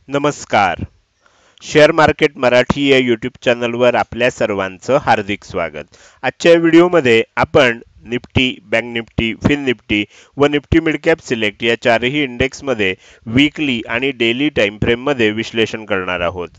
नमस्कार. Share market Marathi या YouTube चॅनलवर आपल्या सर्वांचं हार्दिक स्वागत. आजच्या व्हिडिओमध्ये आपण Nifty, bank Nifty, Fin Nifty व निफ्टी मिड कॅप सिलेक्ट या चारही इंडेक्समध्ये वीकली आणि डेली टाइम फ्रेममध्ये विश्लेषण करणार आहोत.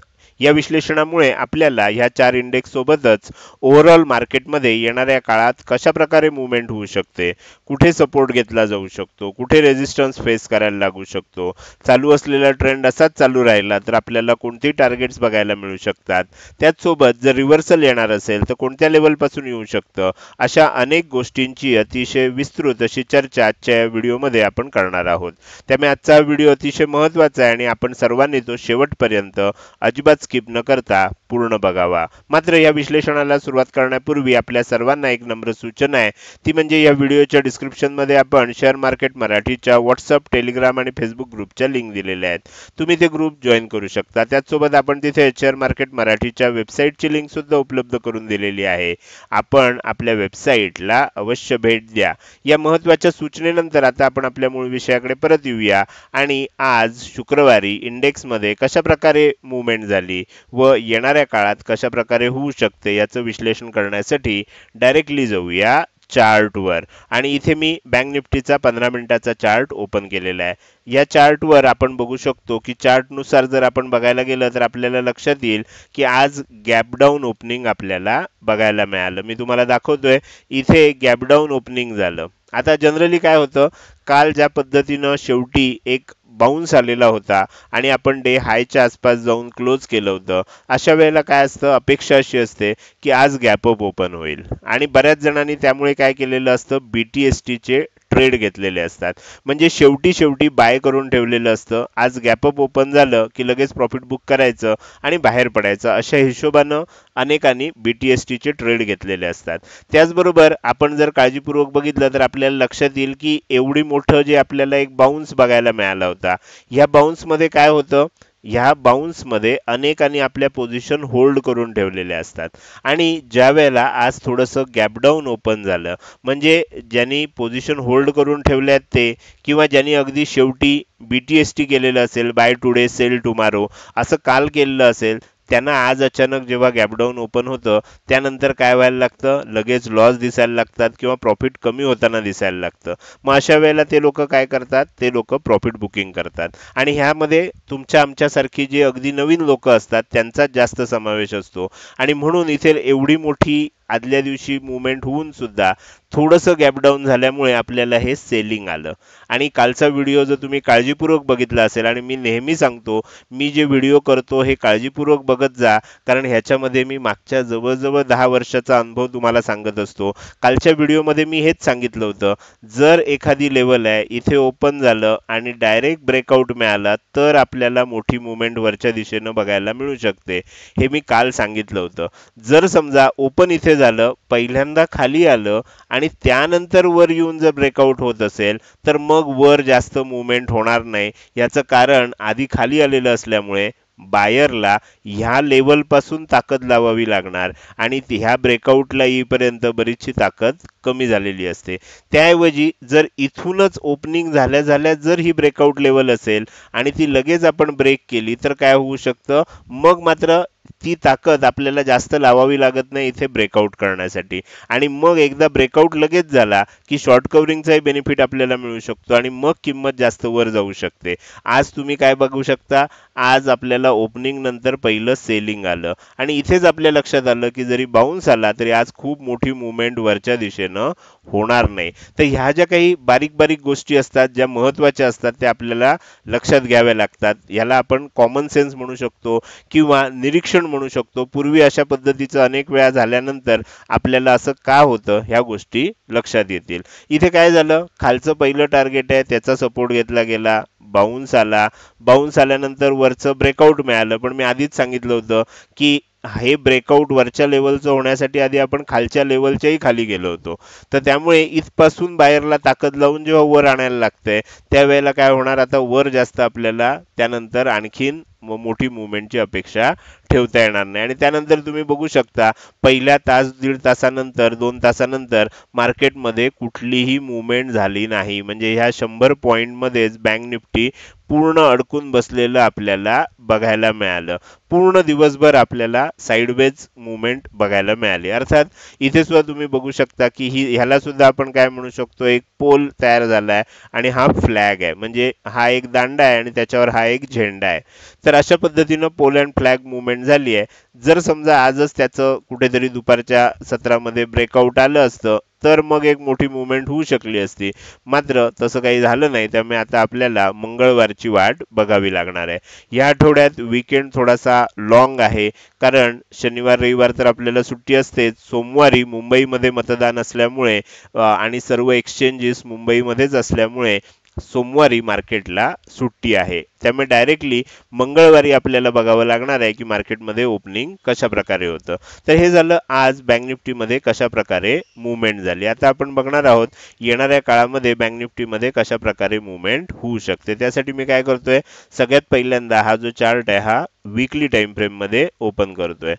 या विश्लेषणामुळे आपल्याला ह्या चार इंडेक्स सोबतच ओव्हरऑल मार्केटमध्ये येणाऱ्या काळात कशा प्रकारे मूवमेंट होऊ शकते, कुठे सपोर्ट घेतला जाऊ शकतो, कुठे रेजिस्टन्स फेस करायला लागू शकतो, चालू असलेला ट्रेंड असाच चालू राहिला तर आपल्याला कोणती टार्गेट्स बघायला मिळू शकतात, त्याचसोबत जर रिव्हर्सल येणार असेल तर कोणत्या लेवलपासून येऊ शकतं, अशा अनेक गोष्टींची अतिशय विस्तृत अशी चर्चा आजच्या या व्हिडिओमध्ये आपण करणार आहोत. त्यामुळे आजचा व्हिडिओ अतिशय महत्त्वाचा आहे आणि आपण सर्वांनी तो शेवटपर्यंत अजिबात स्किप न करता पूर्ण बघावा. मात्र या विश्लेषणाला सुरुवात करण्यापूर्वी आपल्या सर्वांना एक नम्र सूचना आहे, ती म्हणजे या व्हिडिओच्या डिस्क्रिप्शनमध्ये आपण शेअर मार्केट मराठीच्या व्हॉट्सअप, टेलिग्राम आणि फेसबुक ग्रुपच्या लिंक दिलेल्या आहेत. तुम्ही ते ग्रुप जॉईन करू शकता. त्याचसोबत आपण तिथे शेअर मार्केट मराठीच्या वेबसाईटची लिंक सुद्धा उपलब्ध करून दिलेली आहे. आपण आपल्या वेबसाईटला अवश्य भेट द्या. या महत्त्वाच्या सूचनेनंतर आता आपण आपल्या मूळ विषयाकडे परत येऊया आणि आज शुक्रवारी इंडेक्समध्ये कशा प्रकारे मूवमेंट झाली व येणाऱ्या काळात कशा प्रकारे होऊ शकते याचं विश्लेषण करण्यासाठी डायरेक्टली जाऊया चार्टवर. आणि इथे मी बँक निफ्टीचा 15 मिनिटाचा चार्ट ओपन केलेला आहे. या चार्टवर आपण बघू शकतो की चार्टनुसार जर आपण बघायला गेलं तर आपल्याला लक्षात येईल की आज गॅप डाऊन ओपनिंग आपल्याला बघायला मिळालं. मी तुम्हाला दाखवतोय इथे गॅप डाऊन ओपनिंग झालं. आता जनरली काय होतं, काल ज्या पद्धतीनं शेवटी एक बाउन्स आलेला होता आणि आपण डे हायच्या आसपास जाऊन क्लोज केलं होतं, अशा वेळेला काय असतं, अपेक्षा अशी असते की आज गॅप अप ओपन होईल आणि बऱ्याच जणांनी त्यामुळे काय केलेलं असतं, BTSTचे ट्रेड घेतलेले असतात. म्हणजे शेवटी बाय करून ठेवलेलं असतं. आज गॅप अप ओपन झालं की लगेच प्रॉफिट बुक करायचं आणि बाहेर पडायचं, अशा हिशोबानं अनेकांनी BTSTचे ट्रेड घेतलेले असतात. त्याचबरोबर आपण जर काळजीपूर्वक बघितलं तर आपल्याला लक्षात येईल की एवढी मोठं जे आपल्याला एक बाउन्स बघायला मिळाला होता, ह्या बाउन्समध्ये काय होतं, ह्या बाउन्समध्ये अनेकांनी आपल्या पोझिशन होल्ड करून ठेवलेल्या असतात. आणि ज्या वेळेला आज थोडंसं गॅप डाऊन ओपन झालं, म्हणजे ज्यांनी पोझिशन होल्ड करून ठेवल्यात ते, किंवा ज्यांनी अगदी शेवटी BTST केलेलं असेल, बाय टुडे सेल टुमारो असं काल केलेलं असेल, त्यांना आज अचानक जेव्हा गॅपडाऊन ओपन होतं त्यानंतर काय व्हायला लागतं, लगेच लॉस दिसायला लागतात किंवा प्रॉफिट कमी होताना दिसायला लागतं. मग अशा वेळेला ते लोक काय करतात, ते लोक प्रॉफिट बुकिंग करतात. आणि ह्यामध्ये तुमच्या आमच्यासारखी जे अगदी नवीन लोक असतात त्यांचाच जास्त समावेश असतो. आणि म्हणून इथे एवढी मोठी आदल्या दिवशी मूवमेंट होऊन सुद्धा थोडंसं गॅपडाऊन झाल्यामुळे आपल्याला हे सेलिंग आलं. आणि कालचा व्हिडिओ जर तुम्ही काळजीपूर्वक बघितला असेल, आणि मी नेहमी सांगतो मी जे व्हिडिओ करतो हे काळजीपूर्वक बघत जा, कारण ह्याच्यामध्ये मी मागच्या जवळजवळ 10 वर्षाचा अनुभव तुम्हाला सांगत असतो. कालच्या व्हिडिओमध्ये मी हेच सांगितलं होतं, जर एखादी लेवल आहे इथे ओपन झालं आणि डायरेक्ट ब्रेकआउट मिळाला तर आपल्याला मोठी मूवमेंट वरच्या दिशेनं बघायला मिळू शकते, हे मी काल सांगितलं होतं. जर समजा ओपन इथे झालं, पहिल्यांदा खाली आलं आणि त्यानंतर वर येऊन जर ब्रेकआउट होत असेल तर मग वर जास्त मूवमेंट होणार नाही. याचं कारण आधी खाली आलेलं असल्यामुळे बायरला ह्या लेवलपासून ताकद लावावी लागणार आणि ह्या ब्रेकआउटला येईपर्यंत बरीचशी ताकद कमी झालेली असते. त्याऐवजी जर इथूनच ओपनिंग झाल्या झाल्या जर ही ब्रेकआउट लेवल असेल आणि ती लगेच आपण ब्रेक केली तर काय होऊ शकतं, मग मात्र ती ताकद आपल्याला जास्त लावावी लागत नाही इथे ब्रेकआउट करण्यासाठी. आणि मग एकदा ब्रेकआउट लगेच झाला की शॉर्ट कव्हरिंगचाही बेनिफिट आपल्याला मिळू शकतो आणि मग किंमत जास्त वर जाऊ शकते. आज तुम्ही काय बघू शकता, आज आपल्याला ओपनिंग नंतर पहिलं सेलिंग आलं आणि इथेच आपल्या लक्षात आलं की जरी बाउन्स आला तरी आज खूप मोठी मूवमेंट वरच्या दिशेनं होणार नाही. तर ह्या ज्या काही बारीक बारीक गोष्टी असतात, ज्या महत्त्वाच्या असतात, त्या आपल्याला लक्षात घ्याव्या लागतात. याला आपण कॉमन सेन्स म्हणू शकतो किंवा निरीक्षण म्हणू शकतो. पूर्वी अशा पद्धतीचं अनेक वेळा झाल्यानंतर आपल्याला असं का होतं ह्या गोष्टी लक्षात येतील. इथे काय झालं, खालचं पहिलं टार्गेट आहे त्याचा सपोर्ट घेतला गेला, बाउन्स आला, बाउन्स आल्यानंतर वरचं ब्रेकआउट मिळालं. पण मी आधीच सांगितलं होतं की हे ब्रेकआउट वरच्या लेवलचं होण्यासाठी आधी आपण खालच्या लेवलच्याही खाली गेलो होतो. तर त्यामुळे इथपासून बाहेरला ताकद लावून जेव्हा वर आणायला लागतंय त्यावेळेला काय होणार, आता वर जास्त आपल्याला त्यानंतर आणखीन मोठी मूवमेंटची अपेक्षा ठेवता येणार नाही आणि त्यानंतर तुम्ही बघू शकता पहिल्या तास दीड तासानंतर 2 तासानंतर मार्केटमध्ये कुठलीही मूवमेंट झाली नाही. म्हणजे ह्या 100 पॉइंटमध्येच बँक निफ्टी पूर्ण अडकून बसलेलं आपल्याला बघायला मिळालं. पूर्ण दिवसभर आपल्याला साइडवेज मूवमेंट बघायला मिळाली. अर्थात इथे सुद्धा तुम्ही बघू शकता की ह्याला सुद्धा आपण काय म्हणू शकतो, एक पोल तयार झालाय आणि हा फ्लॅग आहे. म्हणजे हा एक दांडा आहे आणि त्याच्यावर हा एक झेंडा आहे. तर अशा पद्धतीनं पोल अँड फ्लॅग मूवमेंट झाली आहे. जर समजा आजच त्याचं कुठेतरी दुपारच्या सत्रामध्ये ब्रेकआउट आलं असतं तर मग एक मोठी मूवमेंट होऊ शकली असती. मात्र तसं काही झालं नाही. त्यामुळे आता आपल्याला मंगळवारची वाट बघावी लागणार आहे. या आठवड्यात वीकेंड थोडासा लॉंग आहे, कारण शनिवार रविवार तर आपल्याला सुट्टी असतेच. सोमवारी मुंबईमध्ये मतदान असल्यामुळे आणि सर्व एक्सचेंजेस मुंबईमध्येच असल्यामुळे सोमवारी मार्केटला सुट्टी आहे. त्यामुळे डायरेक्टली मंगळवारी आपल्याला बघावं लागणार आहे की मार्केटमध्ये ओपनिंग कशा प्रकारे होतं. तर हे झालं आज बँक निफ्टीमध्ये कशा प्रकारे मूवमेंट झाली. आता आपण बघणार आहोत येणाऱ्या काळामध्ये बँक निफ्टीमध्ये कशा प्रकारे मूवमेंट होऊ शकते. त्यासाठी मी काय करतोय, सगळ्यात पहिल्यांदा हा जो चार्ट आहे हा वीकली टाइम फ्रेम मध्ये ओपन करतोय.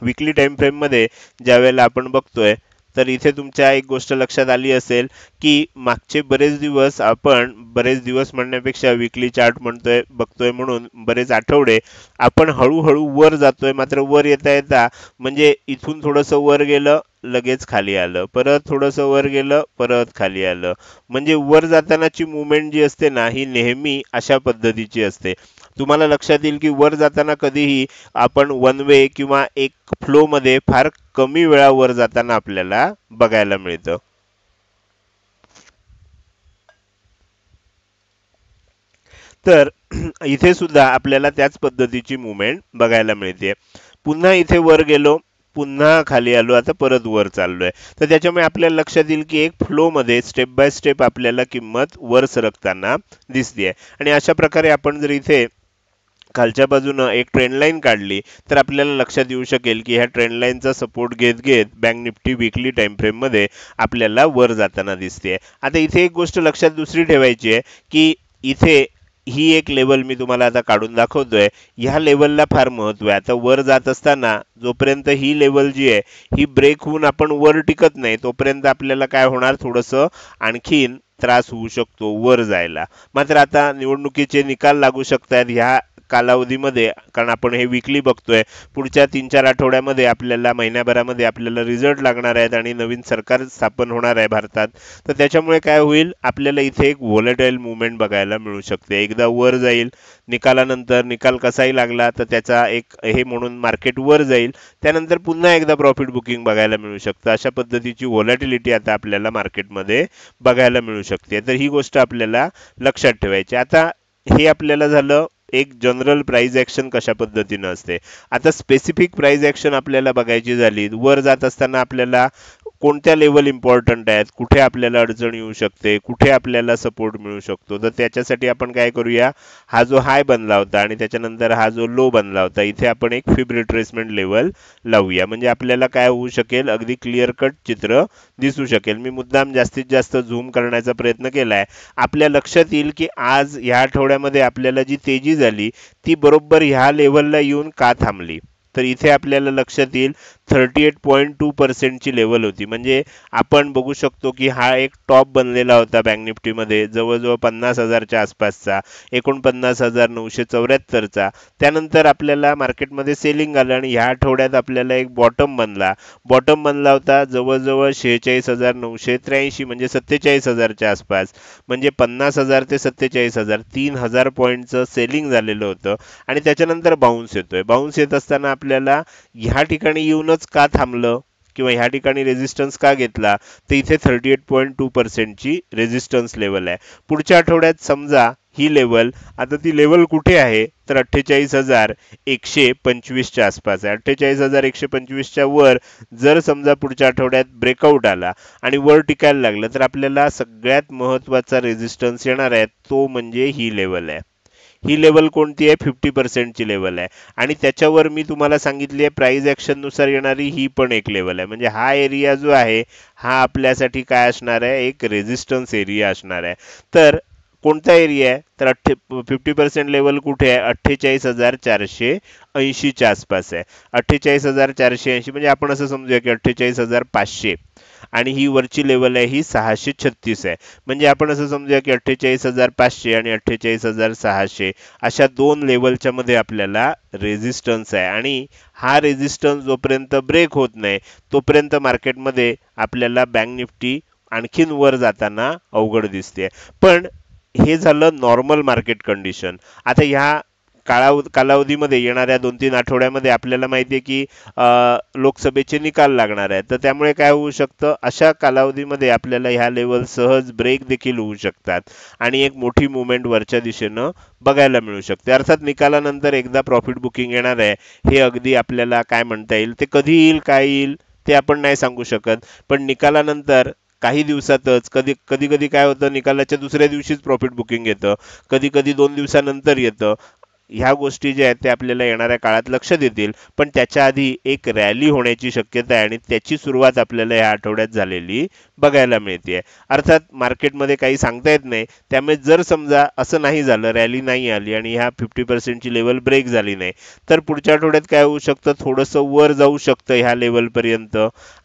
वीकली टाइम फ्रेम मध्ये ज्या वेळेला आपण बघतोय तर इथे तुमच्या एक गोष्ट लक्षात आली असेल की मागचे बरेच दिवस म्हणण्यापेक्षा वीकली चार्ट म्हणतोय बघतोय म्हणून बरेच आठवडे आपण हळूहळू वर जातोय. मात्र वर येता येता म्हणजे इथून थोडंसं वर गेलं लगेच खाली आलं, परत थोडंसं वर गेलं परत खाली आलं. म्हणजे वर जातानाची मूवमेंट जी असते ना ही नेहमी अशा पद्धतीची असते. तुम्हाला लक्षात येईल की वर जाताना कधीही आपण वन वे किंवा एक फ्लो मध्ये फार कमी वेळा वर जाताना आपल्याला बघायला मिळतं. तर इथे सुद्धा आपल्याला त्याच पद्धतीची मूवमेंट बघायला मिळते. पुन्हा इथे वर गेलो, पुन्हा खाली आलो, आता परत वर चाललोय. तर त्याच्यामुळे आपल्याला लक्षात येईल की एक फ्लो मध्ये स्टेप बाय स्टेप आपल्याला किंमत वर सरकताना दिसतेय. आणि अशा प्रकारे आपण जर इथे खालच्या बाजूनं एक ट्रेंड लाईन काढली तर आपल्याला लक्षात येऊ शकेल की ह्या ट्रेंड लाईनचा सपोर्ट घेत घेत bank Nifty weekly time frame मध्ये आपल्याला वर जाताना दिसते. आता इथे एक गोष्ट लक्षात दुसरी ठेवायची आहे की इथे ही एक लेवल मी तुम्हाला आता काढून दाखवतोय. ह्या लेवलला फार महत्व आहे. आता वर जात असताना जोपर्यंत ही लेवल जी आहे ही ब्रेक होऊन आपण वर टिकत नाही तोपर्यंत आपल्याला काय होणार, थोडंसं आणखीन त्रास होऊ शकतो वर जायला. मात्र आता निवडणुकीचे निकाल लागू शकतात ह्या कालावधीमध्ये, कारण आपण हे वीकली बघतोय. पुढच्या 3-4 आठवड्यामध्ये आपल्याला महिन्याभरामध्ये आपल्याला रिझल्ट लागणार आहेत आणि नवीन सरकार स्थापन होणार आहे भारतात. तर त्याच्यामुळे काय होईल, आपल्याला इथे एक व्होलेटाईल मूवमेंट बघायला मिळू शकते. एकदा वर जाईल निकालानंतर, निकाल कसाही लागला तर त्याचा एक हे म्हणून मार्केट वर जाईल, त्यानंतर पुन्हा एकदा प्रॉफिट बुकिंग बघायला मिळू शकतं. अशा पद्धतीची व्होलॅटिलिटी आता आपल्याला मार्केटमध्ये बघायला मिळू शकते. तर ही गोष्ट आपल्याला लक्षात ठेवायची. आता हे आपल्याला झालं एक जनरल प्राइस ऍक्शन कशा पद्धतीनं असते. आता स्पेसिफिक प्राइस ऍक्शन आपल्याला बघायची झाली, वर जात असताना आपल्याला कोणत्या लेवल इम्पॉर्टंट आहेत, कुठे आपल्याला अडचण येऊ शकते, कुठे आपल्याला सपोर्ट मिळू शकतो. तर त्याच्यासाठी आपण काय करूया, हा जो हाय बनला होता आणि त्याच्यानंतर हा जो लो बनला होता इथे आपण एक फिब रिट्रेसमेंट लेवल लावूया. म्हणजे आपल्याला काय होऊ शकेल, अगदी क्लिअर कट चित्र दिसू शकेल. मी मुद्दाम जास्तीत जास्त झूम करण्याचा प्रयत्न केलाय. आपल्या लक्षात येईल की आज ह्या आठवड्यामध्ये आपल्याला जी तेजी झाली ती बरोबर ह्या लेवलला येऊन का थांबली. तर इथे आपल्याला लक्षात येईल 38.2% ची लेवल होती. म्हणजे आपण बघू शकतो की हा एक टॉप बनलेला होता बँक निफ्टीमध्ये जवळजवळ 50,000च्या आसपासचा, 49,974चा. त्यानंतर आपल्याला मार्केटमध्ये सेलिंग आलं आणि ह्या आठवड्यात आपल्याला एक बॉटम बनला होता जवळजवळ 46,983, म्हणजे 47,000च्या आसपास. म्हणजे 50,000 ते 47,000 3,000 पॉईंटचं सेलिंग झालेलं होतं आणि त्याच्यानंतर बाउन्स येतोय. बाउन्स येत असताना आपल्याला ह्या ठिकाणी येऊनच का थांबलं किंवा ह्या ठिकाणी रेजिस्टन्स का घेतला, तर इथे 38.2% ची रेजिस्टन्स लेवल आहे. पुढच्या आठवड्यात समजा ही लेवल, आता ती लेवल कुठे आहे तर 48,125 च्या आसपास आहे. 48,125 च्या वर जर समजा पुढच्या आठवड्यात ब्रेकआउट आला आणि वर टिकायला लागलं तर आपल्याला सगळ्यात महत्वाचा रेजिस्टन्स येणार आहे, तो म्हणजे ही लेवल आहे. ही लेवल कोणती आहे, 50% ची लेवल आहे. आणि त्याच्यावर मी तुम्हाला सांगितली आहे प्राइस ऍक्शन नुसार येणारी ही पण एक लेवल आहे. म्हणजे हा एरिया जो आहे हा आपल्यासाठी काय असणार आहे, एक रेजिस्टन्स एरिया असणार आहे. तर कोणता एरिया आहे तर 50% लेवल कुठे आहे 48,480च्या आसपास आहे. 48,480 म्हणजे आपण असं समजूया की 48,500 आणि ही वरची लेवल आहे ही 636 आहे. म्हणजे आपण असं समजूया की 48,500 आणि 48,600 अशा दोन लेवलच्या मध्ये आपल्याला रेझिस्टन्स आहे आणि हा रेझिस्टन्स जोपर्यंत ब्रेक होत नाही तोपर्यंत मार्केटमध्ये आपल्याला बँक निफ्टी आणखीन वर जाताना अवघड दिसते. पण हे झालं नॉर्मल मार्केट कंडिशन. आता ह्या कालावधीमध्ये येणाऱ्या 2-3 आठवड्यामध्ये आपल्याला माहिती आहे की लोकसभेचे निकाल लागणार आहेत. तर त्यामुळे काय होऊ शकतं अशा कालावधीमध्ये आपल्याला ह्या लेवल सहज ब्रेक देखील होऊ शकतात आणि एक मोठी मुवमेंट वरच्या दिशेनं बघायला मिळू शकते. अर्थात निकालानंतर एकदा प्रॉफिट बुकिंग येणार आहे हे अगदी आपल्याला काय म्हणता येईल ते कधी येईल काय येईल ते आपण नाही सांगू शकत. पण निकालानंतर काही दिवसातच कधी कधी कधी काय होतं निकालाच्या दुसऱ्या दिवशीच प्रॉफिट बुकिंग येतं, कधी कधी 2 दिवसानंतर येतं. ह्या गोष्टी ज्या आहेत त्या आपल्याला येणाऱ्या काळात लक्षात येतील. पण त्याच्या आधी एक रॅली होण्याची शक्यता आहे आणि त्याची सुरुवात आपल्याला या आठवड्यात झालेली बघायला मिळते. अर्थात मार्केटमध्ये काही सांगता येत नाही. त्यामुळे जर समजा असं नाही झालं रॅली नाही आली आणि ह्या 50%ची लेवल ब्रेक झाली नाही तर पुढच्या आठवड्यात काय होऊ शकतं थोडंसं वर जाऊ शकतं ह्या लेवलपर्यंत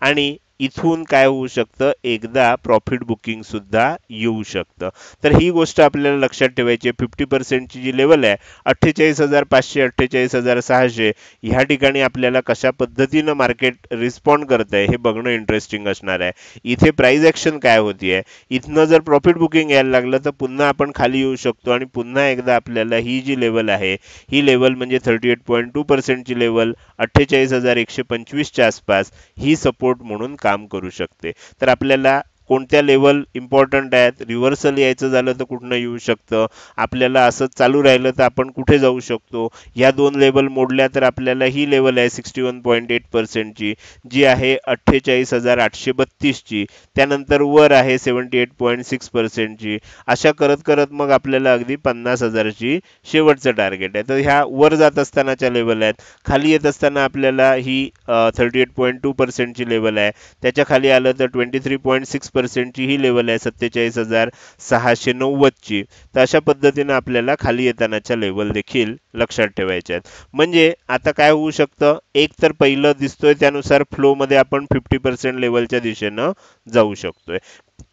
आणि इथून काय होऊ शकतं एकदा प्रॉफिट बुकिंग सुद्धा येऊ शकतं. तर ही गोष्ट आपल्याला लक्षात ठेवायची आहे. 50%ची जी लेवल आहे 48,500 48,600 ह्या ठिकाणी आपल्याला कशा पद्धतीनं मार्केट रिस्पॉन्ड करत आहे हे बघणं इंटरेस्टिंग असणार आहे. इथे प्राइस ऍक्शन काय होतीये इथनं जर प्रॉफिट बुकिंग यायला लागलं तर पुन्हा आपण खाली येऊ शकतो आणि पुन्हा एकदा आपल्याला ही जी लेवल आहे ही लेवल म्हणजे 38.2%ची लेवल 48,125च्या आसपास ही सपोर्ट म्हणून काम करू शकते. तर आपल्याला कोणत्या लेवल इम्पॉर्टंट आहेत रिव्हर्सल यायचं झालं तर कुठनं येऊ शकतं, आपल्याला असं चालू राहिलं तर आपण कुठे जाऊ शकतो, या दोन लेवल मोडल्या तर आपल्याला ही लेवल आहे 61.8%ची जी आहे 48,832ची, त्यानंतर वर आहे 78.6%ची. अशा करत करत मग आपल्याला अगदी 50,000ची शेवटचं टार्गेट आहे. तर ह्या वर जात असतानाच्या लेवल आहेत. खाली येत असताना आपल्याला ही 38.2%ची लेवल आहे. त्याच्या खाली आलं तर 23.6%ची ही लेवल आहे 47,690ची. तर अशा पद्धतीनं आपल्याला खाली येतानाच्या लेवल देखील लक्षात ठेवायच्या आहेत. म्हणजे आता काय होऊ शकतं एक तर पहिलं दिसतोय त्यानुसार फ्लो मध्ये आपण 50% लेवलच्या दिशेनं जाऊ शकतोय.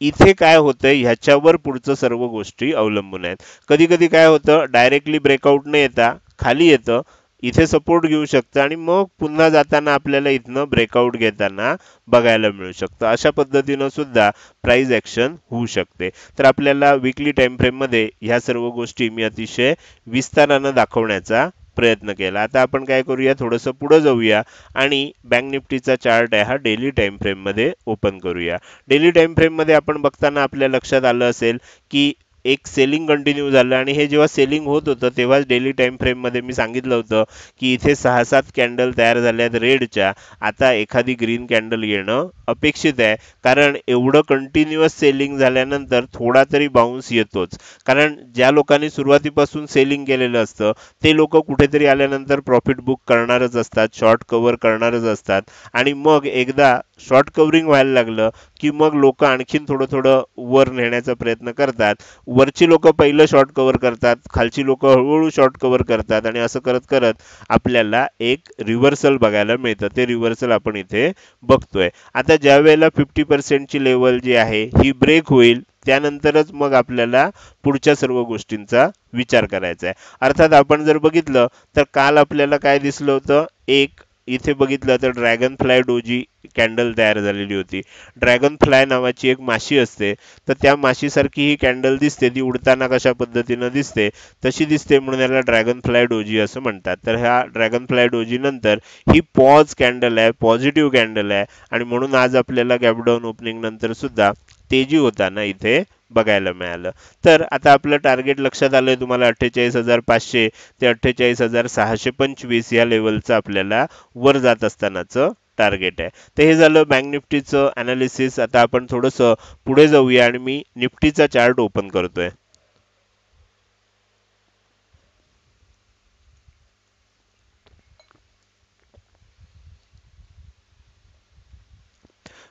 इथे काय होतंय ह्याच्यावर पुढचं सर्व गोष्टी अवलंबून आहेत. कधी कधी काय होतं डायरेक्टली ब्रेकआउट न येता खाली येतं, इथे सपोर्ट घेऊ शकतं आणि मग पुन्हा जाताना आपल्याला इथनं ब्रेकआउट घेताना बघायला मिळू शकतं. अशा पद्धतीनं सुद्धा प्राइस ऍक्शन होऊ शकते. तर आपल्याला विकली टाइम फ्रेम मध्ये ह्या सर्व गोष्टी मी अतिशय विस्तारानं दाखवण्याचा प्रयत्न केला. आता आपण काय करूया थोडंसं पुढे जाऊया आणि बँक निफ्टीचा चार्ट आहे हा डेली टाइम फ्रेम मध्ये ओपन करूया. डेली टाइम फ्रेम मध्ये आपण बघताना आपल्या लक्षात आलं असेल की एक सेलिंग कंटिन्यू झालं आणि हे जेव्हा सेलिंग होत होतं तेव्हाच डेली टाइम फ्रेम मध्ये मी सांगितलं होतं की इथे 6-7 कॅन्डल तयार झाल्यात रेडच्या. आता एखादी ग्रीन कॅन्डल येणं अपेक्षित आहे कारण एवढं कंटिन्युअस सेलिंग झाल्यानंतर थोडा तरी बाउन्स येतोच. कारण ज्या लोकांनी सुरुवातीपासून सेलिंग केलेलं असतं ते लोक कुठेतरी आल्यानंतर प्रॉफिट बुक करणारच असतात, शॉर्ट कव्हर करणारच असतात आणि मग एकदा शॉर्ट कव्हरिंग व्हायला लागलं की मग लोक आणखीन थोडं थोडं वर नेण्याचा प्रयत्न करतात. वरची लोक पहिलं शॉर्ट कव्हर करतात, खालची लोक हळूहळू शॉर्ट कव्हर करतात आणि असं करत करत आपल्याला एक रिव्हर्सल बघायला मिळतं. ते रिव्हर्सल आपण इथे बघतोय. आता ज्या वेळेला 50%ची लेवल जी आहे ही ब्रेक होईल त्यानंतरच मग आपल्याला पुढच्या सर्व गोष्टींचा विचार करायचा आहे. अर्थात आपण जर बघितलं तर काल आपल्याला काय दिसलं होतं एक इथे बघितलं तर ड्रॅगन फ्लाय डोजी कॅन्डल तयार झालेली होती. ड्रॅगन फ्लाय नावाची एक माशी असते तर त्या माशीसारखी ही कॅन्डल दिसते, ती उडताना कशा पद्धतीनं दिसते तशी दिसते म्हणून याला ड्रॅगन फ्लाय डोजी असं म्हणतात. तर ह्या ड्रॅगन फ्लाय डोजी नंतर ही पॉज कॅन्डल आहे, पॉझिटिव्ह कॅन्डल आहे आणि म्हणून आज आपल्याला गॅपडाऊन ओपनिंग नंतर सुद्धा तेजी होताना इथे बघायला मिळालं. तर आता आपलं टार्गेट लक्षात आलंय तुम्हाला 48,500 ते 48,625 या लेवलचं आपल्याला वर जात असतानाचं टार्गेट आहे. तर हे झालं बँक निफ्टीचं अनालिसिस. आता आपण थोडंसं पुढे जाऊया आणि मी निफ्टीचा चार्ट ओपन करतोय.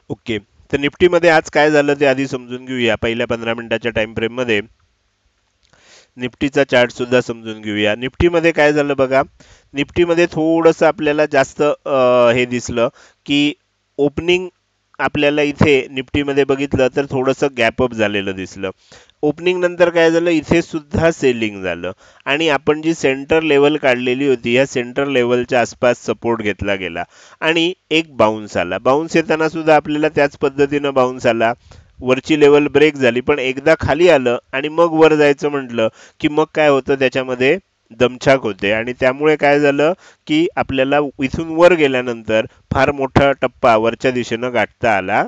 ओके, तर निफ्टीमध्ये आज काय झालं ते आधी समजून घेऊया. पहिल्या 15 मिनिटाच्या टाइम फ्रेम मध्ये निफ्टीचा चार्ट सुद्धा समजून घेऊया. निफ्टीमध्ये काय झालं बघा, निफ्टीमध्ये थोडंसं आपल्याला जास्त हे दिसलं की ओपनिंग आपल्याला इथे निफ्टीमध्ये बघितलं तर थोडंसं गॅप अप झालेलं दिसलं. ओपनिंग नंतर काय झालं, इथे सुद्धा सेलिंग झालं आणि आपण जी सेंटर लेवल काढलेली होती या सेंटर लेवलच्या आसपास सपोर्ट घेतला गेला आणि एक बाउन्स आला. बाउन्स येताना सुद्धा आपल्याला त्याच पद्धतीनं बाउन्स आला. वरची लेवल ब्रेक झाली पण एकदा खाली आलं आणि मग वर जायचं म्हटलं की मग काय होतं, त्याच्यामध्ये दमछाक होते आणि त्यामुळे काय झालं की आपल्याला इथून वर गेल्यानंतर फार मोठा टप्पा वरच्या दिशेनं गाठता आला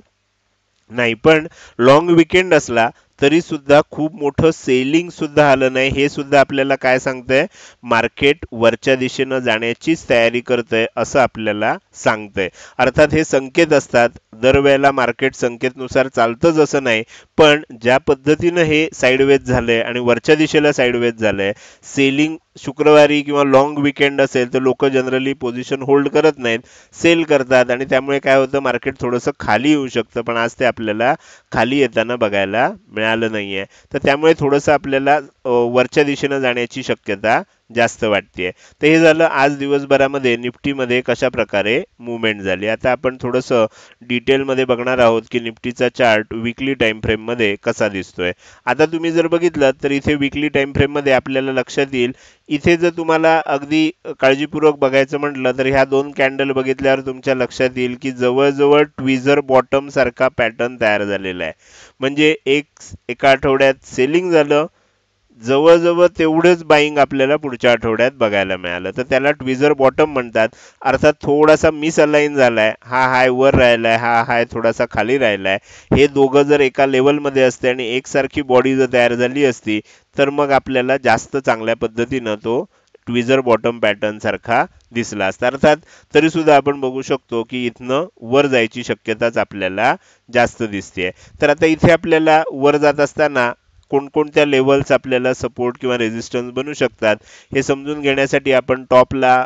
नाही. पण लॉंग विकेंड असला तरी सुद्धा खूप मोठं सेलिंग सुद्धा आलं नाही. हे सुद्धा आपल्याला काय सांगतंय, मार्केट वरच्या दिशेनं जाण्याचीच तयारी करतंय असं आपल्याला सांगतंय. अर्थात हे संकेत असतात, दरवेळेला मार्केट संकेतनुसार चालतंच असं नाही. पण ज्या पद्धतीनं हे साईडवेज झालंय आणि वरच्या दिशेला साईडवेज झालंय, सेलिंग शुक्रवारी किंवा लॉंग विकेंड असेल तर लोक जनरली पोझिशन होल्ड करत नाहीत, सेल करतात आणि त्यामुळे काय होतं, मार्केट थोडंसं खाली येऊ शकतं. पण आज ते आपल्याला खाली येताना बघायला मिळालं नाहीये. तर त्यामुळे थोडंसं आपल्याला वरच्या दिशेनं जाण्याची शक्यता जास्त वाटते. तर हे झालं आज दिवसभरामध्ये निफ्टीमध्ये कशा प्रकारे मूवमेंट झाली. आता आपण थोडंसं डिटेलमध्ये बघणार आहोत की निफ्टीचा चार्ट वीकली टाइम फ्रेम मध्ये कसा दिसतोय. आता तुम्ही जर बघितलं तर इथे वीकली टाइम फ्रेम मध्ये आपल्याला लक्षात येईल, इथे जर तुम्हाला अगदी काळजीपूर्वक बघायचं म्हटलं तर ह्या दोन कॅन्डल बघितल्यावर तुमच्या लक्षात येईल की जवळजवळ ट्विझर बॉटम सारखा पॅटर्न तयार झालेला आहे. म्हणजे एका आठवड्यात सेलिंग झालं, जवळजवळ तेवढंच बाईंग आपल्याला पुढच्या आठवड्यात बघायला मिळालं. तर त्याला ट्विझर बॉटम म्हणतात. अर्थात थोडासा मिस अलाइन झालाय, हा हाय वर राहिलाय, हा हाय थोडासा खाली राहिलाय. हे दोघं जर एका लेवलमध्ये असते आणि एकसारखी बॉडी जर तयार झाली असती तर मग आपल्याला जास्त चांगल्या पद्धतीनं तो ट्विझर बॉटम पॅटर्न सारखा दिसला असता. अर्थात तरी सुद्धा आपण बघू शकतो की इथनं वर जायची शक्यताच आपल्याला जास्त दिसते. तर आता इथे आपल्याला वर जात असताना कोणकोणत्या लेवल्स आपल्याला सपोर्ट किंवा रेजिस्टन्स बनू शकतात हे समजून घेण्यासाठी आपण टॉपला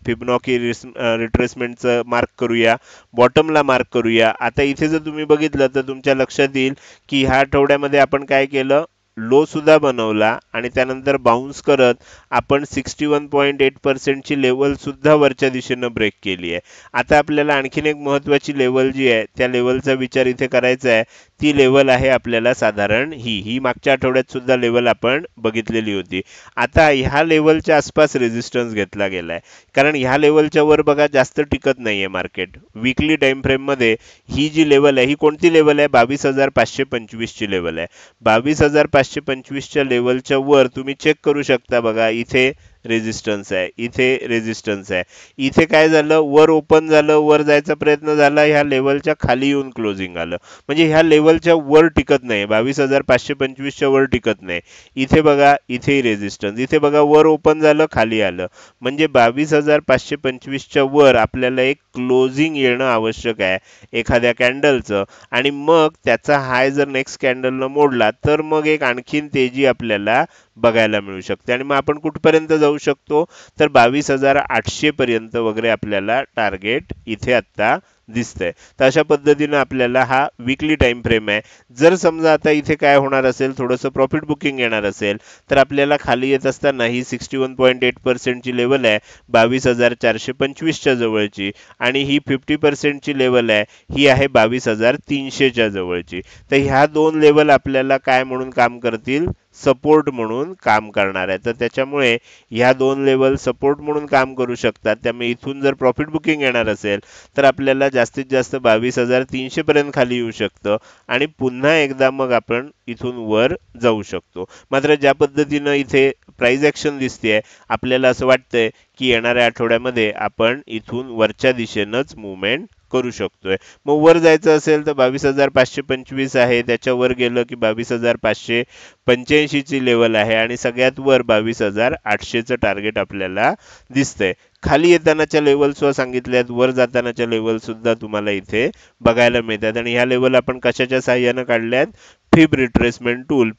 फिबोनाची रिट्रेसमेंटचं मार्क करूया, बॉटमला मार्क करूया. आता इथे जर तुम्ही बघितलं तर तुमच्या लक्षात येईल की ह्या आठवड्यामध्ये आपण काय केलं, लो सुद्धा बनवला आणि त्यानंतर बाउन्स करत आपण 61.8% ची लेवल सुद्धा वरच्या दिशेनं ब्रेक केली आहे. आता आपल्याला आणखीन एक महत्वाची लेवल जी आहे त्या लेवलचा विचार इथे करायचा आहे. ती लेवल आहे आपल्याला साधारण ही मागच्या आठवड्यात सुद्धा लेवल आपण बघितलेली होती. आता ह्या लेवलच्या आसपास रेजिस्टन्स घेतला गेलाय, कारण ह्या लेवलच्या वर बघा जास्त टिकत नाहीये मार्केट. वीकली टाइम फ्रेम मध्ये ही जी लेवल आहे ही कोणती लेवल आहे, 22,525 ची लेवल आहे. 22,525 च्या लेवलच्या वर तुम्ही चेक करू शकता बघा, इथे रेजिस्टन्स आहे, इथे रेजिस्टन्स आहे. इथे काय झालं, वर ओपन झालं, वर जायचा प्रयत्न झाला, ह्या लेवलच्या खाली येऊन क्लोजिंग आलं. म्हणजे ह्या लेवलच्या वर टिकत नाही, 22,525 च्या वर टिकत नाही. इथे बघा, इथे रेजिस्टन्स, इथे बघा वर ओपन झालं, खाली आलं. म्हणजे 22,525 च्या वर आपल्याला एक क्लोजिंग येणं आवश्यक आहे एखाद्या कॅन्डलचं, आणि मग त्याचा हाय जर नेक्स्ट कॅन्डलनं मोडला तर मग एक आणखीन तेजी आपल्याला बघायला मिळू शकते. आणि मग आपण कुठपर्यंत जाऊ शकतो तर 22,800 पर्यंत वगैरे आपल्याला टार्गेट इथे आता दिसतंय. तर अशा पद्धतीनं आपल्याला हा वीकली टाइम फ्रेम आहे. जर समजा आता इथे काय होणार असेल, थोडंसं प्रॉफिट बुकिंग येणार असेल तर आपल्याला खाली येत असताना ही 61.8% ची लेवल आहे 22,425 च्या जवळची, आणि ही 50% ची लेवल आहे, ही आहे 22,300 च्या जवळची. तर ह्या दोन लेवल आपल्याला काय म्हणून काम करतील, सपोर्ट म्हणून काम करणार आहे. तर त्याच्यामुळे ह्या दोन लेवल सपोर्ट म्हणून काम करू शकतात. त्यामुळे इथून जर प्रॉफिट बुकिंग येणार असेल तर आपल्याला जास्तीत जास्त 22,300 पर्यंत खाली येऊ शकतं आणि पुन्हा एकदा मग आपण इथून वर जाऊ शकतो. मात्र ज्या पद्धतीनं इथे प्राइस ऍक्शन दिसतेय, आपल्याला असं वाटतंय की येणाऱ्या आठवड्यामध्ये आपण इथून वरच्या दिशेनंच मुवमेंट करू शकतोय. मग वर जायचं असेल तर 22,525 आहे, त्याच्यावर गेलं की 22,585 ची लेवल आहे आणि सगळ्यात वर 22,800 चं टार्गेट आपल्याला दिसतंय. खाली येतानाच्या लेवल सुद्धा सांगितल्यात, वर जातानाच्या लेवल सुद्धा तुम्हाला इथे बघायला मिळतात. आणि ह्या लेवल आपण कशाच्या साहाय्यानं काढल्यात, फिब रिट्रेसमेंट टूल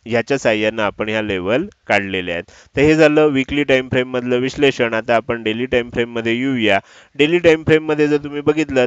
ह्याच्या साहाय्यानं आपण ह्या लेवल काढलेल्या आहेत. तर हे झालं वीकली टाइम फ्रेम मधलं विश्लेषण. आता आपण डेली टाइम फ्रेम मध्ये येऊया. डेली टाइम फ्रेम मध्ये जर तुम्ही बघितलं,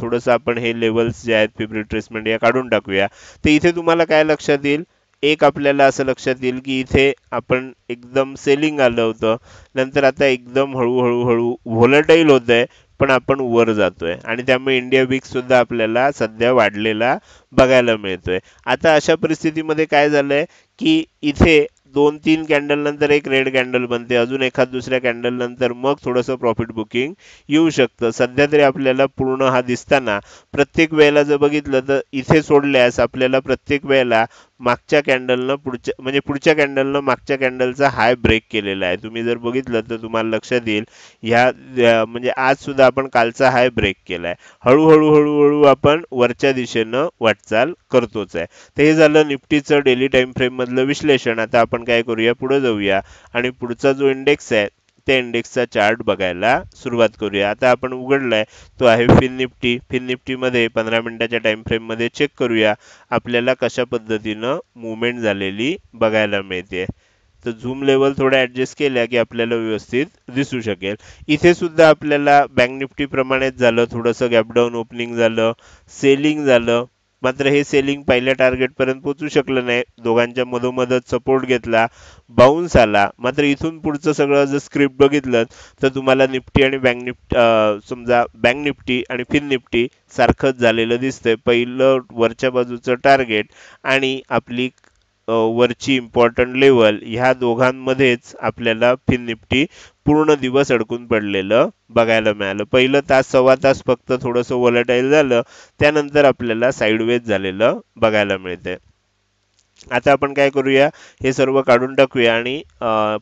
थोडंसं आपण हे लेवल्स जे आहेत फिब रिट्रेसमेंट या काढून टाकूया. तर इथे तुम्हाला काय लक्षात येईल, एक आपल्याला असं लक्षात येईल की इथे आपण एकदम सेलिंग आलं होतं, नंतर आता एकदम हळूहळू हळू व्होलेटाईल होतंय, पण आपण वर जातोय आणि त्यामुळे इंडिया विक्स सुद्धा आपल्याला सध्या वाढलेला बघायला मिळतोय. आता अशा परिस्थितीमध्ये काय झालंय की इथे 2-3 कॅन्डल नंतर एक रेड कॅन्डल बनते, अजून एखाद दुसऱ्या कॅन्डल नंतर मग थोडंसं प्रॉफिट बुकिंग येऊ शकतं. सध्या तरी आपल्याला पूर्ण हा दिसताना प्रत्येक वेळेला जर बघितलं तर इथे सोडल्यास आपल्याला प्रत्येक वेळेला मागच्या कॅन्डलनं पुढच्या म्हणजे पुढच्या कॅन्डलनं मागच्या कॅन्डलचा हाय ब्रेक केलेला आहे. तुम्ही जर बघितलं तर तुम्हाला लक्षात येईल म्हणजे आज सुद्धा आपण कालचा हाय ब्रेक केलाय. हळूहळू हळूहळू आपण वरच्या दिशेनं वाटचाल करतोच आहे. तर हे झालं निफ्टीचं डेली टाइम फ्रेम मधलं विश्लेषण. आता आपण काय करूया, पुढे जाऊया आणि पुढचा जो इंडेक्स आहे त्या इंडेक्सचा चार्ट बघायला सुरुवात करूया. आता आपण उघडलाय तो आहे फिन निफ्टी. फिन निफ्टीमध्ये 15 मिनिटाच्या टाइम फ्रेम मध्ये चेक करूया आपल्याला कशा पद्धतीनं मुवमेंट झालेली बघायला मिळते. तर झूम लेवल थोड्या ऍडजस्ट केल्या की आपल्याला व्यवस्थित दिसू शकेल. इथे सुद्धा आपल्याला बँक निफ्टी प्रमाणेच झालं, थोडंसं गॅप डाऊन ओपनिंग झालं, सेलिंग झालं. मात्र हे सेलिंग पहिल्या टार्गेट पर्यंत पोहोचू शकलं नाही, दोघांच्या मधोमधच सपोर्ट घेतला, बाउन्स आला. मात्र इथून पुढचं सगळं जर स्क्रिप्ट बघितलं तर तुम्हाला निफ्टी आणि बँक निफ्टी समजा बँक निफ्टी आणि फिन निफ्टी सारखंच झालेलं दिसतंय. पहिलं वरच्या बाजूचं टार्गेट आणि आपली वरची इम्पॉर्टंट लेवल ह्या दोघांमध्येच आपल्याला फिन निफ्टी पूर्ण दिवस अडकून पडलेलं बघायला मिळालं. पहिलं तास सव्वा तास फक्त थोडंसं व्होलेटाईल झालं, त्यानंतर आपल्याला साईडवेज झालेलं बघायला मिळतंय. आता आपण काय करूया, हे सर्व काढून टाकूया आणि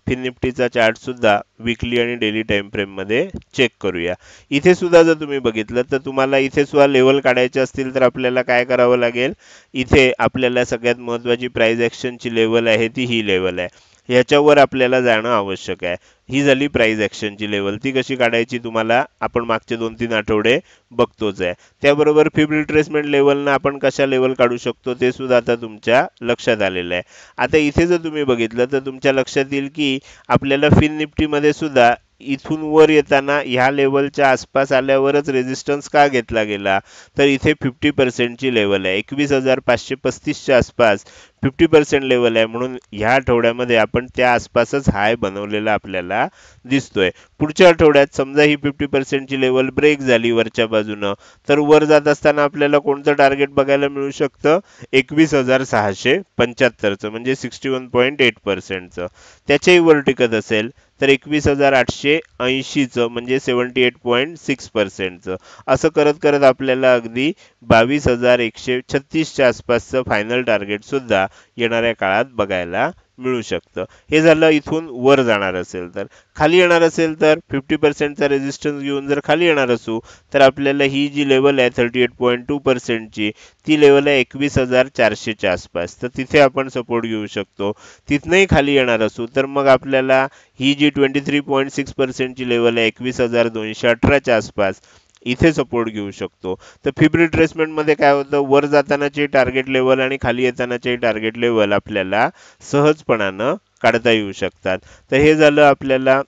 फिन निफ्टीचा चार्ट सुद्धा वीकली आणि डेली टाइम फ्रेम मध्ये चेक करूया. इथे सुद्धा जर तुम्ही बघितलं तर तुम्हाला इथे सुद्धा लेवल काढायचे असतील तर आपल्याला काय करावं लागेल, इथे आपल्याला सगळ्यात महत्त्वाची प्राइस ॲक्शनची लेवल आहे ती ही लेवल आहे, ह्याच्यावर आपल्याला जाणं आवश्यक आहे. ही झाली प्राइस ॲक्शनची लेवल. ती कशी काढायची तुम्हाला आपण मागचे 2-3 आठवडे बघतोच आहे. त्याबरोबर फिब रिट्रेसमेंट लेवलनं आपण कशा लेवल काढू शकतो ते सुद्धा आता तुमच्या लक्षात आलेलं आहे. आता इथे जर तुम्ही बघितलं तर तुमच्या लक्षात येईल की आपल्याला फिन निफ्टीमध्ये सुद्धा इथून वर येताना ह्या लेवलच्या आसपास आल्यावरच रेजिस्टन्स का घेतला गेला, तर इथे 50% ची लेवल आहे, 21,535 च्या आसपास 50% लेवल आहे. म्हणून ह्या आठवड्यामध्ये आपण त्या आसपासच हाय बनवलेला आपल्याला दिसतोय. पुढच्या आठवड्यात समजा ही 50% ची लेवल ब्रेक झाली वरच्या बाजूनं, तर वर जात असताना आपल्याला कोणतं टार्गेट बघायला मिळू शकतं, 21,675चं म्हणजे 61.8%चं. त्याच्याही वर टिकत असेल तर 21,880चं म्हणजे 78.6%चं. असं करत करत आपल्याला अगदी 22,136च्या आसपासचं फायनल टार्गेट सुद्धा येणाऱ्या काळात बघायला मिळू शकतं. हे झालं इथून वर जाणार असेल तर. खाली येणार असेल तर 50%चा रेजिस्टन्स घेऊन जर खाली येणार असू तर आपल्याला ही जी लेवल आहे 38.2%ची ती लेवल आहे 21,400च्या आसपास, तर तिथे आपण सपोर्ट घेऊ शकतो. तिथनंही खाली येणार असू तर मग आपल्याला ही जी 23.6%ची लेवल आहे 21,218च्या आसपास इथे सपोर्ट घेऊ शकतो. तर फिब रिट्रेसमेंट मध्ये काय होतं, वर जातानाचे टार्गेट लेवल आणि खाली येतानाचे टार्गेट लेवल आपल्याला सहजपणानं काढता येऊ शकतात. तर हे झालं आपल्याला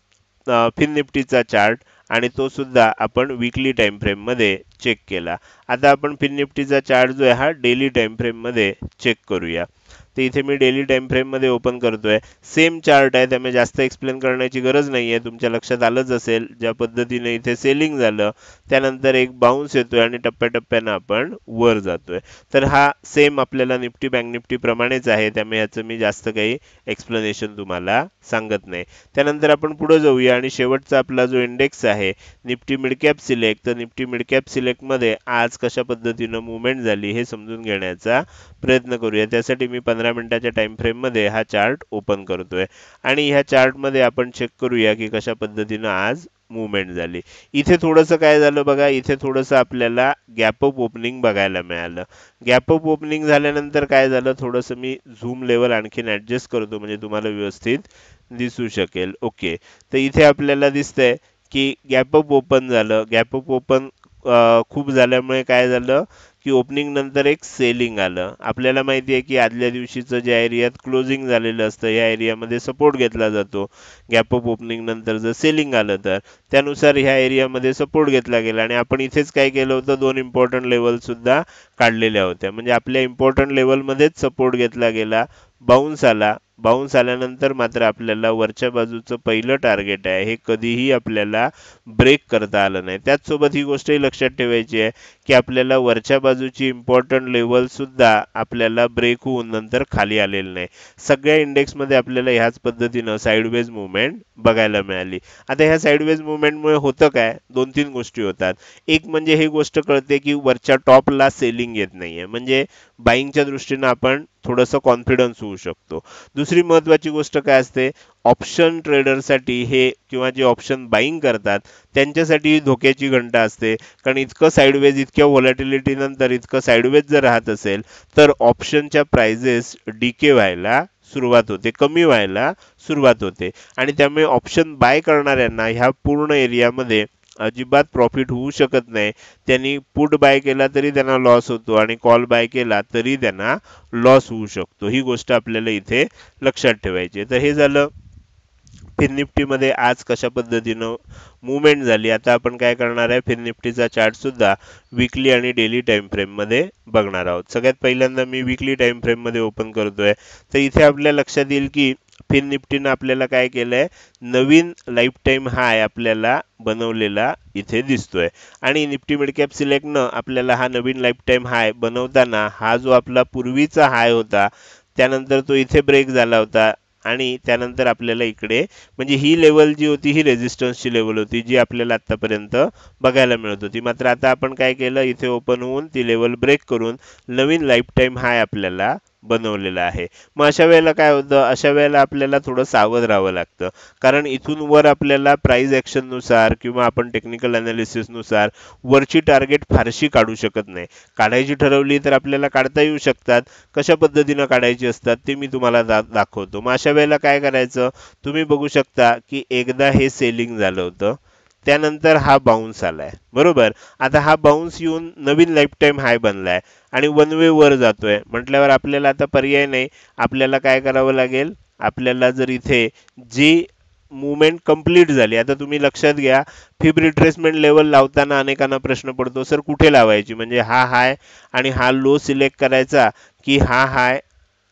फिन निफ्टीचा चार्ट आणि तो सुद्धा आपण वीकली टाइम फ्रेम मध्ये चेक केला. आता आपण फिन निफ्टीचा चार्ट जो आहे हा डेली टाइम फ्रेम मध्ये चेक करूया. तर इथे मी डेली टाइम फ्रेम मध्ये ओपन करतोय. सेम चार्ट आहे त्यामुळे जास्त एक्सप्लेन करण्याची गरज नाहीये, तुमच्या लक्षात आलंच असेल ज्या पद्धतीने इथे सेलिंग झालं त्यानंतर एक बाउन्स येतोय आणि टप्प्याटप्प्यानं आपण वर जातोय. तर हा सेम आपल्याला निफ्टी बँक निफ्टी प्रमाणेच आहे, त्यामुळे ह्याचं मी जास्त काही एक्सप्लेनेशन तुम्हाला सांगत नाही. त्यानंतर आपण पुढे जाऊया आणि शेवटचा आपला जो इंडेक्स आहे निफ्टी मिड कॅप सिलेक्ट, तर निफ्टी मिड कॅप सिलेक्ट मध्ये आज कशा पद्धतीनं मुवमेंट झाली हे समजून घेण्याचा प्रयत्न करूया. त्यासाठी मी 15 मिनिटाच्या टाइम फ्रेम मध्ये हा चार्ट ओपन करतोय आणि ह्या चार्ट मध्ये आपण चेक करूया की कशा पद्धतीनं आज मुवमेंट झाली. इथे थोडंसं काय झालं बघा, इथे थोडंसं आपल्याला गॅप अप ओपनिंग बघायला मिळालं. गॅप अप ओपनिंग झाल्यानंतर काय झालं, थोडंसं मी झूम लेवल आणखीन ऍडजस्ट करतो म्हणजे तुम्हाला व्यवस्थित दिसू शकेल. ओके, तर इथे आपल्याला दिसतंय की गॅप अप ओपन झालं. गॅप अप ओपन खूप झाल्यामुळे काय झालं की की ओपनिंग नंतर एक सेलिंग आलं. आपल्याला माहिती आहे की आदल्या दिवशीचं ज्या एरियात क्लोजिंग झालेलं असतं या एरियामध्ये सपोर्ट घेतला जातो. गॅप अप ओपनिंग नंतर जर सेलिंग आलं तर त्यानुसार ह्या एरियामध्ये सपोर्ट घेतला गेला आणि आपण इथेच काय केलं होतं, दोन इम्पॉर्टंट लेवल सुद्धा काढलेल्या होत्या. म्हणजे आपल्या इम्पॉर्टंट लेवलमध्येच सपोर्ट घेतला गेला, बाउन्स आला. बाउन्स आल्यानंतर मात्र आपल्याला वरच्या बाजूचं पहिलं टार्गेट आहे हे कधीही आपल्याला ब्रेक करता आलं नाही. त्याचसोबत ही गोष्टही लक्षात ठेवायची आहे की आपल्याला वरच्या बाजूची इम्पॉर्टंट लेवल सुद्धा आपल्याला ब्रेक होऊन नंतर खाली आलेलं नाही. सगळ्या इंडेक्समध्ये आपल्याला ह्याच पद्धतीनं साईडवेज मुवमेंट बघायला मिळाली. आता ह्या साईडवेज मुवमेंटमुळे होतं काय, दोन तीन गोष्टी होतात. एक म्हणजे ही गोष्ट कळते की वरच्या टॉपला सेलिंग येत नाहीये, म्हणजे बाईंगच्या दृष्टीनं आपण थोडंसं कॉन्फिडन्स होऊ शकतो. दुसरी महत्वाची गोष्ट काय असते, ऑप्शन ट्रेडरसाठी हे किंवा जे ऑप्शन बाईंग करतात त्यांच्यासाठी ही धोक्याची घंटा असते. कारण इतकं साईडवेज, इतक्या व्हॉलॅटिलिटी नंतर इतकं साईडवेज जर राहत असेल तर ऑप्शनच्या प्राइजेस डीके व्हायला सुरुवात होते, कमी व्हायला सुरुवात होते आणि त्यामुळे ऑप्शन बाय करणाऱ्यांना ह्या पूर्ण एरियामध्ये अजिबात प्रॉफिट होऊ शकत नाही. त्यांनी पुट बाय केला तरी त्यांना लॉस होतो आणि कॉल बाय केला तरी त्यांना लॉस होऊ शकतो. ही गोष्ट आपल्याला इथे लक्षात ठेवायची आहे. तर हे झालं फिन निफ्टीमध्ये आज कशा पद्धतीनं मुवमेंट झाली. आता आपण काय करणार आहे, फिन निफ्टीचा चार्ट सुद्धा वीकली आणि डेली टाइम फ्रेम मध्ये बघणार आहोत. सगळ्यात पहिल्यांदा मी वीकली टाइम फ्रेम मध्ये ओपन करतोय. तर इथे आपल्या लक्षात येईल की फिन निफ्टीनं आपल्याला काय केलंय, नवीन लाईफ टाइम हाय आपल्याला बनवलेला इथे दिसतोय आणि निफ्टी मिड कॅप सिलेक्टनं आपल्याला हा नवीन लाईफ टाइम हाय बनवताना हा जो आपला पूर्वीचा हाय होता त्यानंतर तो इथे ब्रेक झाला होता आणि त्यानंतर आपल्याला इकडे म्हणजे ही लेवल जी होती ही रेझिस्टन्सची लेवल होती जी आपल्याला आतापर्यंत बघायला मिळत होती. मात्र आता आपण काय केलं, इथे ओपन होऊन ती लेवल ब्रेक करून नवीन लाईफ टाइम हाय आपल्याला बनवलेला आहे. मग अशा वेळेला काय होतं, अशा वेळेला आपल्याला थोडं सावध राहावं लागतं. कारण इथून वर आपल्याला प्राइस ऍक्शन नुसार किंवा आपण टेक्निकल अनालिसिस नुसार वरची टार्गेट फारशी काढू शकत नाही. काढायची ठरवली तर आपल्याला काढता येऊ शकतात. कशा पद्धतीनं काढायची असतात ते मी तुम्हाला दाखवतो. मग अशा वेळेला काय करायचं, तुम्ही बघू शकता की एकदा हे सेलिंग झालं होतं, त्यानंतर हा बाउन्स आलाय, बरोबर. आता हा बाउन्स येऊन नवीन लाईफ टाइम हाय बनलाय आणि वन वे वर जातोय म्हटल्यावर आपल्याला आता पर्याय नाही. आपल्याला काय करावं लागेल, आपल्याला जर इथे जी मुवमेंट कंप्लीट झाली, आता तुम्ही लक्षात घ्या फिब रिट्रेसमेंट लेवल लावताना अनेकांना प्रश्न पडतो, सर कुठे लावायची, म्हणजे हा हाय आणि हा लो सिलेक्ट करायचा की हा हाय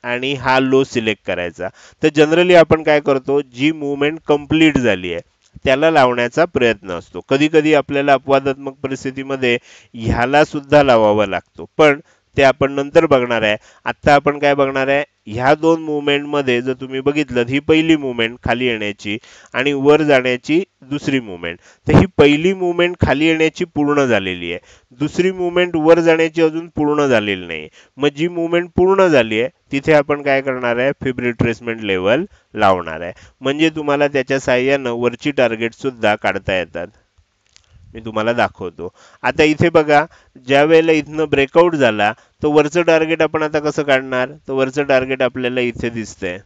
आणि हा लो सिलेक्ट करायचा. तर जनरली आपण काय करतो, जी मुवमेंट कंप्लीट झाली आहे त्याला लावण्याचा प्रयत्न असतो. कधी कधी आपल्याला अपवादात्मक परिस्थितीमध्ये ह्याला सुद्धा लावावा लागतो, पण ते आपण नंतर बघणार आहे. आता आपण काय बघणार आहे, ह्या दोन मुवमेंट मध्ये जर तुम्ही बघितलं, ही पहिली मुवमेंट खाली येण्याची आणि वर जाण्याची दुसरी मुवमेंट. तर ही पहिली मुवमेंट खाली येण्याची पूर्ण झालेली आहे, दुसरी मुवमेंट वर जाण्याची अजून पूर्ण झालेली नाही. मग जी मुवमेंट पूर्ण झाली आहे तिथे आपण काय करणार आहे, फिब रिट्रेसमेंट लेवल लावणार आहे. म्हणजे तुम्हाला त्याच्या साहाय्यानं वरची टार्गेट सुद्धा काढता येतात. मी तुम्हाला दाखवतो. आता इथे बघा, ज्या वेळेला इथनं ब्रेकआउट झाला तर वरचं टार्गेट आपण आता कसं काढणार, तर वरचं टार्गेट आपल्याला इथे दिसतंय.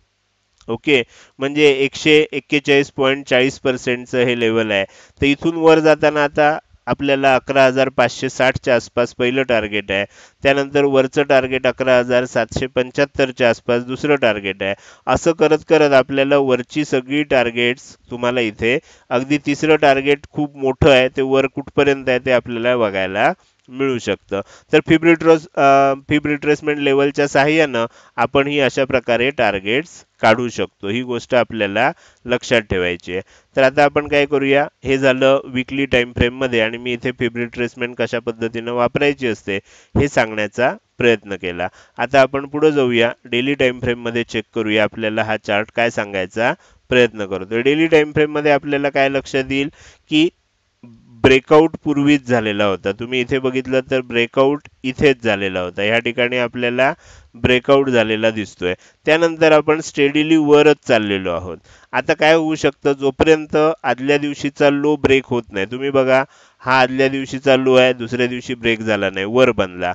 ओके, म्हणजे 141.40% हे लेवल आहे. तर इथून वर जाताना आता आपल्याला 11,560 च्या आसपास पहिलं टार्गेट आहे. त्यानंतर वरचं टार्गेट 11,775 च्या आसपास दुसरं टार्गेट आहे. असं करत करत आपल्याला वरची सगळी टार्गेट्स तुम्हाला इथे, अगदी तिसरं टार्गेट खूप मोठं आहे ते वर कुठपर्यंत आहे ते आपल्याला बघायला मिळू शकतं. तर फिब रिट्रेसमेंट लेवलच्या साहाय्यानं आपण ही अशा प्रकारे टार्गेट्स काढू शकतो. ही गोष्ट आपल्याला लक्षात ठेवायची आहे. तर आता आपण काय करूया, हे झालं वीकली टाइम फ्रेम मध्ये आणि मी इथे फिब रिट्रेसमेंट कशा पद्धतीनं वापरायची असते हे सांगण्याचा प्रयत्न केला. आता आपण पुढे जाऊया, डेली टाइम फ्रेम मध्ये चेक करूया आपल्याला हा चार्ट काय सांगायचा प्रयत्न करतो. डेली टाइम फ्रेम मध्ये आपल्याला काय लक्षात येईल की ब्रेकआउट पूर्वीच झालेला होता. तुम्ही इथे बघितलं तर ब्रेकआउट इथेच झालेला होता. या ठिकाणी आपल्याला ब्रेकआउट झालेला दिसतोय. त्यानंतर आपण स्टेडीली वरच चाललेलो आहोत. आता काय होऊ शकतं, जोपर्यंत आदल्या दिवशीचा लो ब्रेक होत नाही, तुम्ही बघा हा आदल्या दिवशीचा लो आहे, दुसऱ्या दिवशी ब्रेक झाला नाही, वर बनला.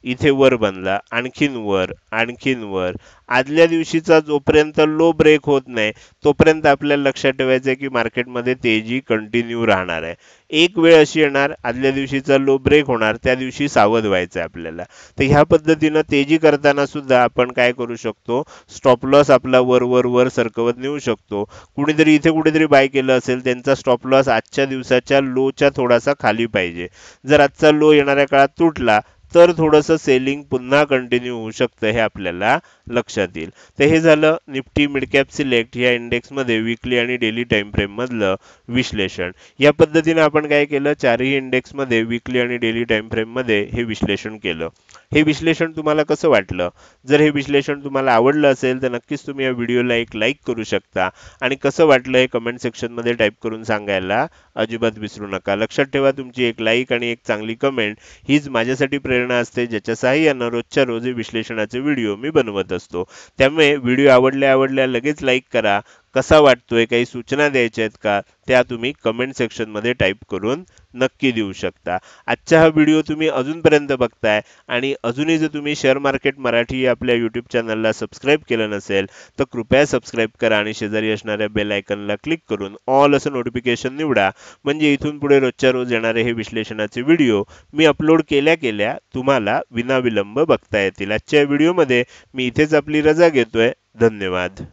इथे वर बनला, आणखीन वर, आणखीन वर. आदल्या दिवशीचा जोपर्यंत लो ब्रेक होत नाही तोपर्यंत आपल्याला लक्षात ठेवायचं आहे की मार्केटमध्ये तेजी कंटिन्यू राहणार आहे. एक वेळ अशी येणार आदल्या दिवशीचा लो ब्रेक होणार, त्या दिवशी सावध व्हायचं आहे आपल्याला. तर ह्या पद्धतीनं तेजी करताना सुद्धा आपण काय करू शकतो, स्टॉप लॉस आपला वर वर वर सरकवत नेऊ शकतो. कुणीतरी इथे कुठेतरी बाय केलं असेल, त्यांचा स्टॉप लॉस आजच्या दिवसाच्या लोच्या थोडासा खाली पाहिजे. जर आजचा लो येणाऱ्या काळात तुटला तर थोडंसं सेलिंग पुन्हा कंटिन्यू होऊ शकतं, हे आपल्याला लक्षात येईल. तर हे झालं निफ्टी मिड कॅप सिलेक्ट या इंडेक्समध्ये वीकली आणि डेली टाइम फ्रेम मधलं विश्लेषण. या पद्धतीने आपण काय केलं, चारही इंडेक्समध्ये वीकली आणि डेली टाइम फ्रेम मध्ये हे विश्लेषण केलं. हे विश्लेषण तुम्हाला कसं वाटलं? जर हे विश्लेषण तुम्हाला आवडलं असेल तर नक्कीच तुम्ही या व्हिडिओला एक लाईक करू शकता आणि कसं वाटलं हे कमेंट सेक्शनमध्ये टाईप करून सांगायला अजिबात विसरू नका. लक्षात ठेवा, तुमची एक लाईक आणि एक चांगली कमेंट हीच माझ्यासाठी प्रेरणा असते, ज्याच्या सहाय्यानं रोजच्या रोज विश्लेषणाचे व्हिडिओ मी बनवत असतो. त्यामुळे व्हिडिओ आवडल्या लगेच लाईक करा. कसा वाटतोय, काही सूचना द्यायच्या आहेत का, त्या तुम्ही कमेंट सेक्शनमध्ये टाईप करून नक्की देऊ शकता. आजचा हा व्हिडिओ तुम्ही अजूनपर्यंत बघताय आणि अजूनही जर तुम्ही शेअर मार्केट मराठी या आपल्या यूट्यूब चॅनलला सबस्क्राईब केलं नसेल तर कृपया सबस्क्राईब करा आणि शेजारी असणाऱ्या बेल आयकनला क्लिक करून ऑल असं नोटिफिकेशन निवडा. म्हणजे इथून पुढे रोजच्या रोज येणारे हे विश्लेषणाचे व्हिडिओ मी अपलोड केल्या तुम्हाला विनाविलंब बघता येतील. आजच्या व्हिडिओमध्ये मी इथेच आपली रजा घेतोय. धन्यवाद.